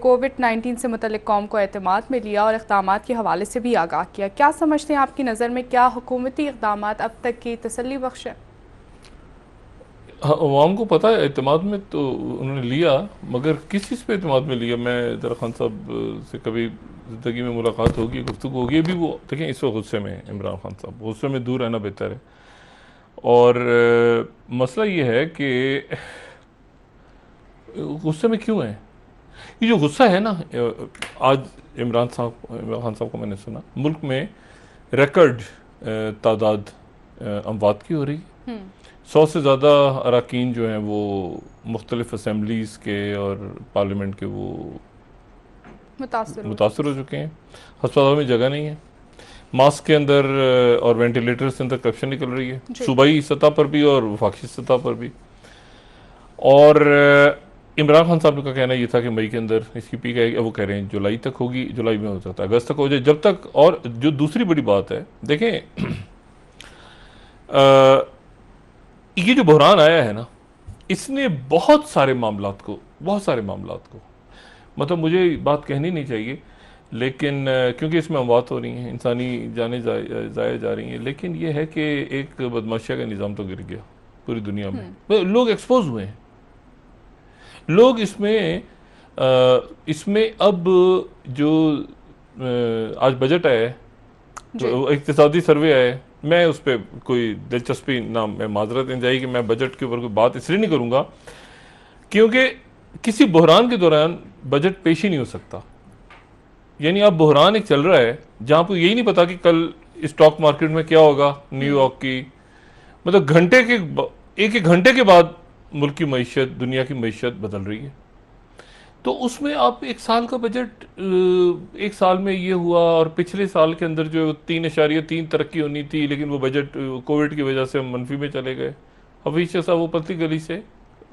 कोविड-19 से मुतल्लिक कौम को एतमाद में लिया और इक़दामात के हवाले से भी आगाह किया। क्या समझते हैं आपकी नज़र में, क्या हुकूमती इक़दामात अब तक की तसल्ली बख्श है? हाँ, अवाम को पता है एतमाद में तो उन्होंने लिया, मगर किस चीज़ पे एतमाद में लिया। मैं ज़रा खान साहब से कभी ज़िंदगी में मुलाकात होगी, गुफ्तगू होगी। अभी वो देखें इस वक्त गुस्से में है इमरान खान साहब, गुस्से में दूर रहना बेहतर है। और मसला ये है कि गुस्से में क्यों है। ये जो गुस्सा है ना, आज इमरान खान साहब को मैंने सुना मुल्क में रिकॉर्ड तादाद अमवात की हो रही है। 100 से ज़्यादा अरकान जो हैं वो मुख्तलिफ असम्बलीज़ के और पार्लियामेंट के वो मुतासर हो चुके हैं। अस्पतालों में जगह नहीं है, मास्क के अंदर और वेंटिलेटर्स के अंदर करप्शन निकल रही है, सूबाई सतह पर भी और वफाकी सतह पर भी। और इमरान खान साहब का कहना ये था कि मई के अंदर इसकी पीक आएगी, वो कह रहे हैं जुलाई तक होगी, जुलाई में हो सकता है अगस्त तक हो जाए, जब तक। और जो दूसरी बड़ी बात है, देखें ये जो बहरान आया है ना, इसने बहुत सारे मामलात को मतलब मुझे बात कहनी नहीं चाहिए, लेकिन क्योंकि इसमें अमवात हो रही हैं, इंसानी जानें ज़ाया जा रही हैं, लेकिन यह है कि एक बदमाशिया का निज़ाम तो गिर गया पूरी दुनिया में। लोग एक्सपोज हुए हैं, लोग इसमें अब जो आज बजट आया है, तो इक्तिसादी सर्वे आया है, मैं उस पर कोई दिलचस्पी ना, मैं माजरत नहीं जाएगी, मैं बजट के ऊपर कोई बात इसलिए नहीं करूँगा क्योंकि किसी बहरान के दौरान बजट पेश ही नहीं हो सकता। यानी अब बहरान एक चल रहा है जहाँ पर यही नहीं पता कि कल स्टॉक मार्केट में क्या होगा, न्यूयॉर्क की, मतलब एक घंटे के बाद मुल्क की मईशत, दुनिया की मईशत बदल रही है। तो उसमें आप एक साल का बजट, एक साल में ये हुआ, और पिछले साल के अंदर जो 3.3 तरक्की होनी थी, लेकिन वो बजट कोविड की वजह से मनफी में चले गए। हफीज साहब वो पतली गली से,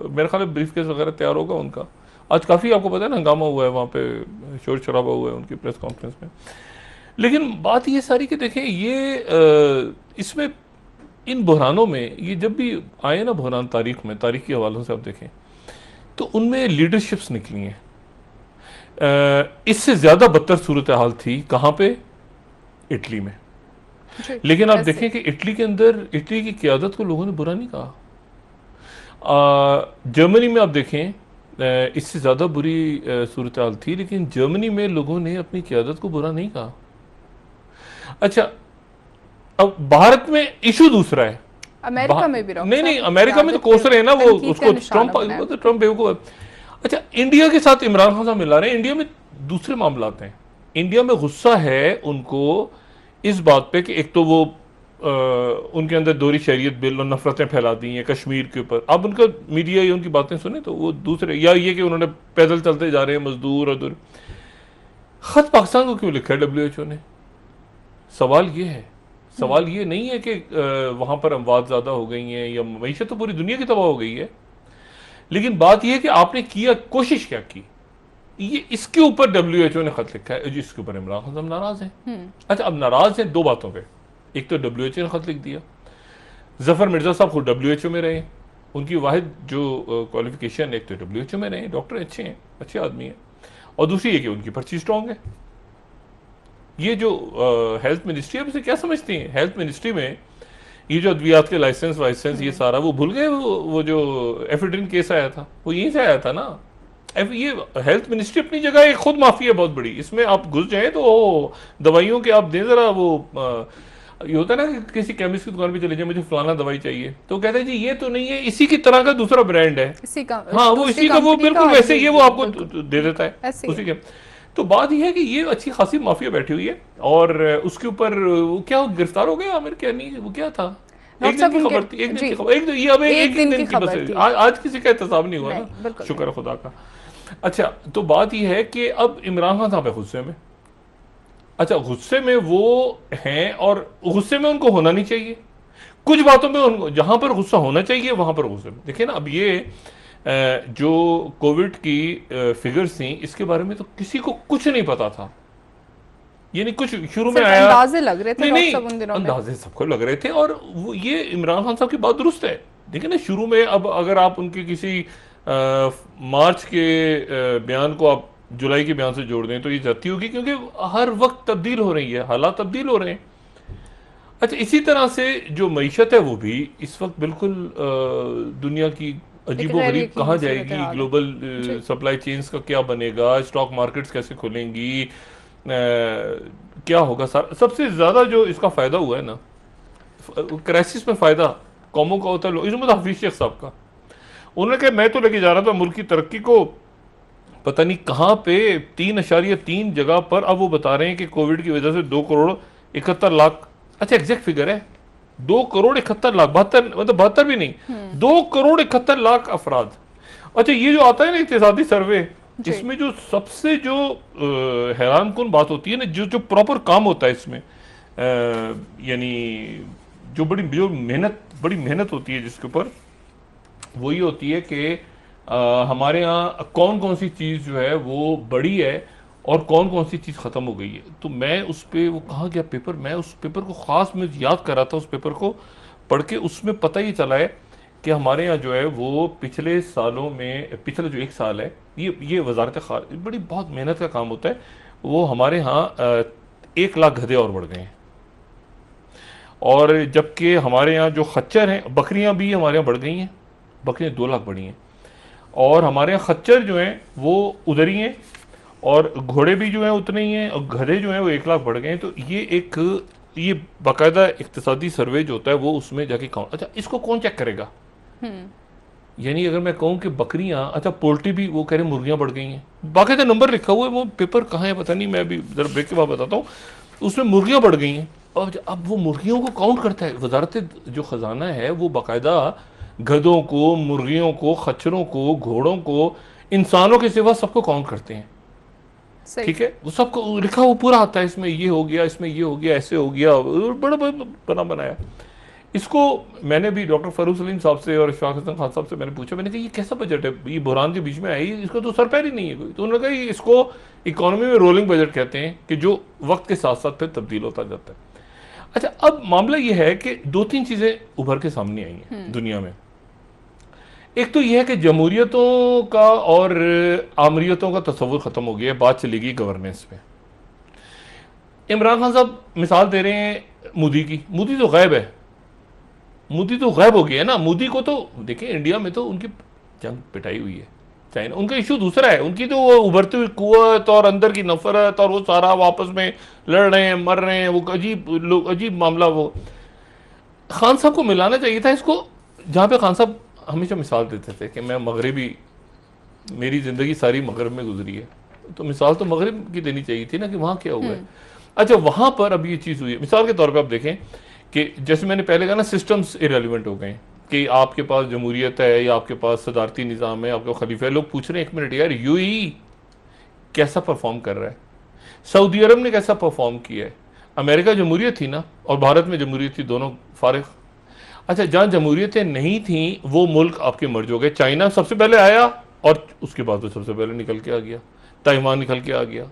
मेरे ख्याल में ब्रीफकेस वगैरह तैयार होगा उनका। आज काफ़ी आपको पता है ना हंगामा हुआ है वहाँ पे, शोर शराबा हुआ है उनकी प्रेस कॉन्फ्रेंस में। लेकिन बात ये सारी कि देखें ये इसमें इन बहरानों में, ये जब भी आए ना बहरान तारीख में, तारीख के हवालों से आप देखें तो उनमें लीडरशिप्स निकली हैं। इससे ज़्यादा बदतर सूरत हाल थी कहाँ पे, इटली में। लेकिन आप देखें कि इटली के अंदर, इटली की क़यादत को लोगों ने बुरा नहीं कहा। जर्मनी में आप देखें इससे ज़्यादा बुरी सूरत हाल थी, लेकिन जर्मनी में लोगों ने अपनी क़यादत को बुरा नहीं कहा। अच्छा, अब भारत में इशू दूसरा है। अमेरिका में भी नहीं, अमेरिका में तो कोसर है ना, वो उसको ट्रम्प बेवकूफ। अच्छा, इंडिया के साथ इमरान खान साहब मिला रहे हैं। इंडिया में दूसरे मामलात हैं। इंडिया में गुस्सा है उनको इस बात पे कि एक तो वो उनके अंदर दोहरी शरीयत बिल और नफरतें फैला दी हैं कश्मीर के ऊपर। अब उनका मीडिया ये उनकी बातें सुने तो वो दूसरे, या ये कि उन्होंने पैदल चलते जा रहे हैं मजदूर और दूर। खत पाकिस्तान को क्यों लिखा है WHO ने? सवाल ये है, सवाल ये नहीं है कि वहाँ पर अमवात ज़्यादा हो गई हैं या मईशत तो पूरी दुनिया की तबाह हो गई है, लेकिन बात यह है कि आपने किया, कोशिश क्या की, ये इसके ऊपर WHO ने खत लिखा है, जिसके ऊपर इमरान खान साहब नाराज हैं। अच्छा, अब नाराज हैं दो बातों पे। एक तो WHO ने खत लिख दिया, जफर मिर्जा साहब खुद WHO में रहे, उनकी वाहिद जो क्वालिफिकेशन, एक तो WHO में रहे, डॉक्टर अच्छे हैं, अच्छे आदमी हैं, और दूसरी ये कि उनकी पर्ची स्ट्रॉन्ग है। ये जो हेल्थ मिनिस्ट्री, अब इसे क्या समझती हैं? हेल्थ मिनिस्ट्री में ये जो अद्वियात के लाइसेंस ये सारा वो भूल गए। वो जो एफिड्रिन केस आया था वो यहीं से आया था ना। ये हेल्थ मिनिस्ट्री अपनी जगह एक खुद माफी है बहुत बड़ी। इसमें आप घुस जाए तो दवाइयों के आप दें जरा, वो ये होता है ना कि किसी केमिस्ट की दुकान पे चले जाए, मुझे फलाना दवाई चाहिए, तो कहते हैं जी ये तो नहीं है, इसी की तरह का दूसरा ब्रांड है, हाँ वो इसी का, वो बिल्कुल वैसे ये वो आपको दे देता है उसी के। तो बात यह है कि ये अच्छी खासी माफिया बैठी हुई है, और उसके ऊपर क्या गिरफ्तार हो गया आमिर क्या नहीं, वो क्या था, एक दिन की खबर थी, एक दिन की खबर, एक दिन की बस, आज किसी का एहतसाब नहीं हुआ ना, शुक्र है खुदा का। अच्छा, तो बात यह है कि अब इमरान खान साहब है गुस्से में। अच्छा, गुस्से में वो हैं, और गुस्से में उनको होना नहीं चाहिए। कुछ बातों में उनको जहां पर गुस्सा होना चाहिए वहां पर गुस्से में। देखिए ना, अब ये जो कोविड की फिगर्स थी, इसके बारे में तो किसी को कुछ नहीं पता था। ये नहीं, कुछ शुरू में आया, अंदाजे लग रहे थे, नहीं अंदाजे सबको लग रहे थे, और वो ये इमरान खान साहब की बात दुरुस्त है। देखिए ना, शुरू में अब अगर आप उनके किसी मार्च के बयान को आप जुलाई के बयान से जोड़ दें तो ये जाती होगी, क्योंकि हर वक्त तब्दील हो रही है, हालात तब्दील हो रहे हैं। अच्छा, इसी तरह से जो मईशत है वो भी इस वक्त बिल्कुल दुनिया की अजीबो गरीब कहाँ जाएगी, ग्लोबल सप्लाई चेन्स का क्या बनेगा, स्टॉक मार्केट्स कैसे खुलेंगी, क्या होगा। सबसे ज़्यादा जो इसका फ़ायदा हुआ है ना, क्राइसिस में फ़ायदा कौमों का होता है, इसमें तो हफीज शेख साहब का। उन्होंने कहा मैं तो लेके जा रहा था मुल्क की तरक्की को पता नहीं कहाँ पे 3.3 जगह पर, अब वो बता रहे हैं कि कोविड की वजह से 2,71,00,000, अच्छा एग्जैक्ट फिगर है 2,71,00,000, 72 मतलब 72 भी नहीं, 2,71,00,000 अफराद। अच्छा, ये जो आता है ना इक्तिसादी सर्वे, इसमें जो सबसे जो हैरान कुन बात होती है ना, जो प्रॉपर काम होता है इसमें, यानी जो बड़ी मेहनत होती है जिसके ऊपर, वो ये होती है कि हमारे यहाँ कौन कौन सी चीज़ जो है वो बड़ी है और कौन कौन सी चीज़ ख़त्म हो गई है। तो मैं उस पर, वो कहाँ गया पेपर, मैं उस पेपर को ख़ास में याद कर रहा था, उस पेपर को पढ़ के उसमें पता ये चला है कि हमारे यहाँ जो है वो पिछले सालों में, पिछले जो 1 साल है, ये वजारत खारजा बड़ी बहुत मेहनत का काम होता है, वो हमारे यहाँ 1 लाख गधे और बढ़ गए हैं। और जबकि हमारे यहाँ जो खच्चर हैं, बकरियाँ भी हमारे यहाँ बढ़ गई हैं, बकरियाँ 2 लाख बढ़ी हैं, और हमारे यहाँ खच्चर जो हैं वो उधर ही हैं, और घोड़े भी जो हैं उतने ही हैं, और गधे जो हैं वो 1 लाख बढ़ गए हैं। तो ये बाकायदा इक्तिसादी सर्वे जो होता है वो उसमें जाके काउंट। अच्छा, इसको कौन चेक करेगा? यानी अगर मैं कहूँ कि बकरियां, अच्छा पोल्ट्री भी, वो कह रहे मुर्गियां बढ़ गई हैं, बाकायदा नंबर लिखा हुआ है, वो पेपर कहाँ है पता नहीं, मैं अभी जरा ब्रेक के बाद बताता हूँ, उसमें मुर्गियां बढ़ गई हैं। और अब वो मुर्गियों को काउंट करता है वजारत जो ख़जाना है, वो बाकायदा गधों को, मुर्गियों को, खच्चरों को, घोड़ों को, इंसानों के सिवा सबको काउंट करते हैं। ठीक है, वो सबको लिखा हुआ पूरा आता है, इसमें ये हो गया, इसमें ये हो गया, ऐसे हो गया, बड़ा बना बनाया। इसको मैंने भी डॉक्टर फरूक सलीम साहब से और इशफाक हसन खान साहब से मैंने पूछा, मैंने कहा ये कैसा बजट है, ये बुरहान के बीच में आई, इसका तो सर पैर ही नहीं है कोई। तो उन्होंने कहा इसको इकोनॉमी में रोलिंग बजट कहते हैं, कि जो वक्त के साथ साथ फिर तब्दील होता जाता है। अच्छा, अब मामला ये है कि 2-3 चीज़ें उभर के सामने आई हैं दुनिया में। एक तो यह है कि जमहूरियतों का और आमरीतों का तस्वुर ख़त्म हो गया है, बात चली गई गवर्नेंस पे। इमरान खान साहब मिसाल दे रहे हैं मोदी की, मोदी तो गायब है, मोदी तो गायब हो गया है ना। मोदी को तो देखिए, इंडिया में तो उनकी जंग पिटाई हुई है, चाइना, उनका इशू दूसरा है, उनकी तो वो उभरती हुई कुव्वत और अंदर की नफरत, और वो सारा आपस में लड़ रहे हैं, मर रहे हैं, वो अजीब मामला। वो खान साहब को मिलाना चाहिए था इसको, जहाँ पे खान साहब हमेशा मिसाल देते थे कि मैं मगरबी, मेरी ज़िंदगी सारी मगरब में गुजरी है, तो मिसाल तो मगरब की देनी चाहिए थी ना, कि वहाँ क्या हुआ है। अच्छा, वहाँ पर अब ये चीज़ हुई है। मिसाल के तौर पे आप देखें कि जैसे मैंने पहले कहा ना, सिस्टम्स इरेलीवेंट हो गए, कि आपके पास जमहूरियत है या आपके पास सदारती निज़ाम है, आपका खलीफा है। लोग पूछ रहे हैं 1 मिनट यार, यूएई कैसा परफॉर्म कर रहा है, सऊदी अरब ने कैसा परफॉर्म किया है, अमेरिका जमहूरियत थी ना और भारत में जमहूरियत थी, दोनों फारिग। अच्छा, जहाँ जमहूरियतें नहीं थी वो मुल्क आपके मर्ज हो गए। चाइना सबसे पहले आया और उसके बाद तो सबसे पहले निकल के आ गया, ताइवान निकल के आ गया।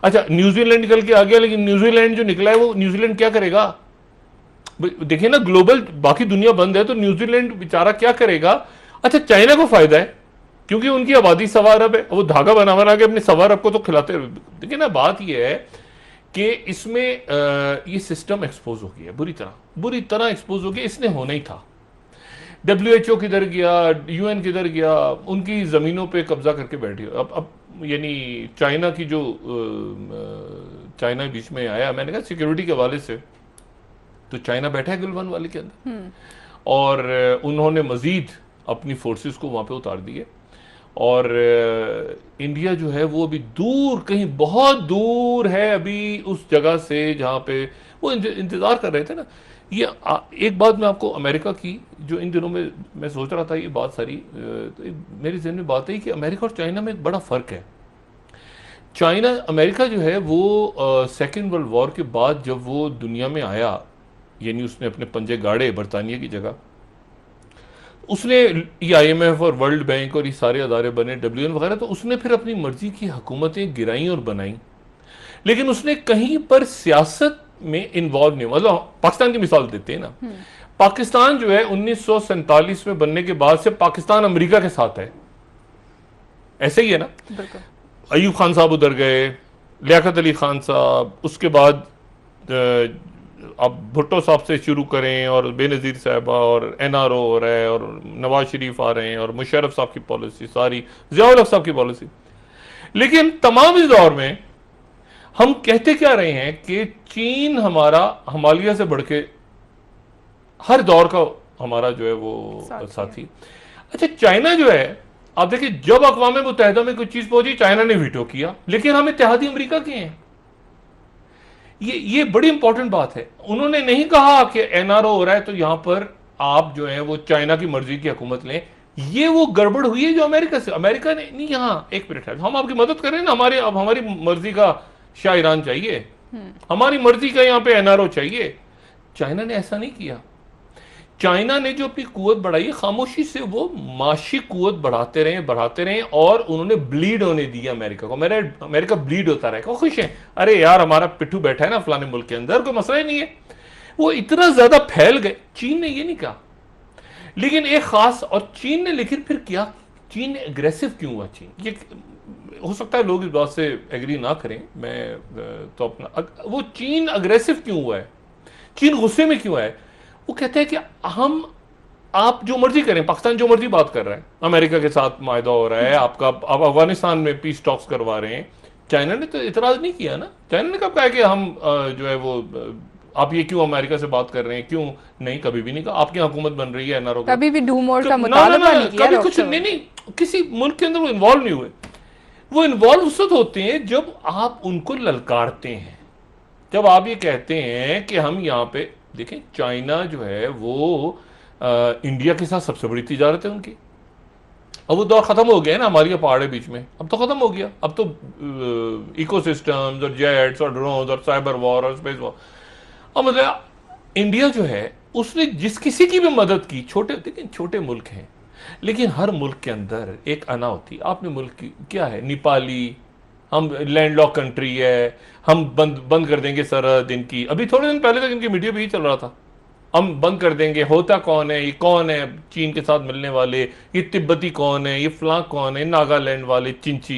अच्छा, न्यूजीलैंड निकल के आ गया, लेकिन न्यूजीलैंड जो निकला है वो न्यूजीलैंड क्या करेगा? देखिए ना, ग्लोबल बाकी दुनिया बंद है तो न्यूजीलैंड बेचारा क्या करेगा? अच्छा, चाइना को फायदा है क्योंकि उनकी आबादी 1.25 अरब है, वो धागा बना बना के अपने 1.25 अरब को तो खिलाते हैं। देखिए ना, बात ये है कि इसमें ये सिस्टम एक्सपोज हो गया, बुरी तरह एक्सपोज हो गया। इसने होना ही था। WHO किधर गया, UN किधर गया, उनकी ज़मीनों पे कब्जा करके बैठी। अब यानी चाइना की जो चाइना बीच में आया, मैंने कहा सिक्योरिटी के हवाले से तो चाइना बैठा है गुलवन वाले के अंदर, और उन्होंने मजीद अपनी फोर्सेस को वहाँ पे उतार दिए। और इंडिया जो है वो अभी दूर, कहीं बहुत दूर है अभी उस जगह से जहाँ पे वो इंतज़ार कर रहे थे ना। ये एक बात मैं आपको अमेरिका की, जो इन दिनों में मैं सोच रहा था ये बात सारी, तो मेरे जहन में बात है कि अमेरिका और चाइना में एक बड़ा फ़र्क है। अमेरिका जो है वो सेकेंड वर्ल्ड वॉर के बाद जब वो दुनिया में आया, यानी उसने अपने पंजे गाड़े बरतानिया की जगह, उसने ये IMF और वर्ल्ड बैंक और ये सारे अदारे बने, WN वगैरह, तो उसने फिर अपनी मर्जी की हुकूमतें गिराई और बनाई, लेकिन उसने कहीं पर सियासत में इन्वॉल्व नहीं। मतलब पाकिस्तान की मिसाल देते हैं ना, पाकिस्तान जो है 1947 में बनने के बाद से पाकिस्तान अमेरिका के साथ है, ऐसे ही है ना। अयूब खान साहब उधर गए, लियाकत अली खान साहब, उसके बाद आप भुट्टो साहब से शुरू करें और बेनज़ीर साहबा और एनआरओ हो रहा है और नवाज शरीफ आ रहे हैं और मुशर्रफ साहब की पॉलिसी सारी, ज़ियाउल हक साहब की पॉलिसी। लेकिन तमाम इस दौर में हम कहते क्या रहे हैं कि चीन हमारा हिमालय से बढ़ के हर दौर का हमारा जो है वो साथी। अच्छा, चाइना जो है, आप देखिए जब अक़वाम मुत्तहिदा में कोई चीज पहुंची चाइना ने वीटो किया, लेकिन हम इत्तेहादी अमेरिका के हैं। ये बड़ी इंपॉर्टेंट बात है। उन्होंने नहीं कहा कि एनआरओ हो रहा है तो यहां पर आप जो है वो चाइना की मर्जी की हुकूमत लें। ये वो गड़बड़ हुई है जो अमेरिका से, अमेरिका ने नहीं, यहां एक मिनट है, हम आपकी मदद करें ना, हमारे अब हमारी मर्जी का शाह ईरान चाहिए, हमारी मर्जी का यहां पे एनआरओ चाहिए। चाइना ने ऐसा नहीं किया। चाइना ने जो अपनी कुवत बढ़ाई, खामोशी से वो माशी कुवत बढ़ाते रहे और उन्होंने ब्लीड होने दिया अमेरिका को। अमेरिका ब्लीड होता रहेगा, खुश है, अरे यार हमारा पिट्ठू बैठा है ना फलाने मुल्क के अंदर, कोई मसला ही नहीं है। वो इतना ज्यादा फैल गए। चीन ने ये नहीं कहा, लेकिन एक खास, और चीन ने लेकिन फिर किया, चीन ने अग्रेसिव क्यों हुआ? चीन, ये हो सकता है लोग इस बात से एग्री ना करें, मैं तो अपना, वो चीन अग्रेसिव क्यों हुआ है, चीन गुस्से में क्यों है? वो कहते हैं कि आप जो मर्जी करें, पाकिस्तान जो मर्जी बात कर रहा है, अमेरिका के साथ मायदा हो रहा है, आप अफगानिस्तान में पीस टॉक्स करवा रहे हैं। चाइना ने तो इतराज नहीं किया ना। चाइना ने कब कहा कि हम जो है वो आप ये क्यों अमेरिका से बात कर रहे हैं, क्यों नहीं, कभी भी नहीं कहा। आपकी हुकूमत बन रही है एनआरओ, कभी भी डूमोर का मुतालबा नहीं किया, कभी कुछ नहीं, किसी मुल्क के अंदर वो इन्वॉल्व नहीं हुए। वो इन्वॉल्व उस वक्त होते हैं जब आप उनको ललकारते हैं, जब आप ये कहते हैं कि हम यहाँ पे देखें, चाइना जो है वो इंडिया के साथ सबसे बड़ी तिजारत है उनकी। अब वो दौर खत्म हो गया है ना, हमारी पहाड़ है बीच में, अब तो खत्म हो गया। अब तो इकोसिस्टम्स और जेट्स और ड्रोन्स और साइबर वॉर और स्पेस वॉर। अब मतलब इंडिया जो है उसने जिस किसी की भी मदद की, छोटे, लेकिन छोटे मुल्क हैं, लेकिन हर मुल्क के अंदर एक अना होती है। आपने मुल्क की क्या है, नेपाली, हम लैंडलॉक कंट्री है, हम बंद कर देंगे सरहद इनकी। अभी थोड़े दिन पहले तक इनकी मीडिया भी चल रहा था, हम बंद कर देंगे। होता कौन है, ये कौन है चीन के साथ मिलने वाले, ये तिब्बती कौन है, ये फलां कौन है, नागालैंड वाले चिंची।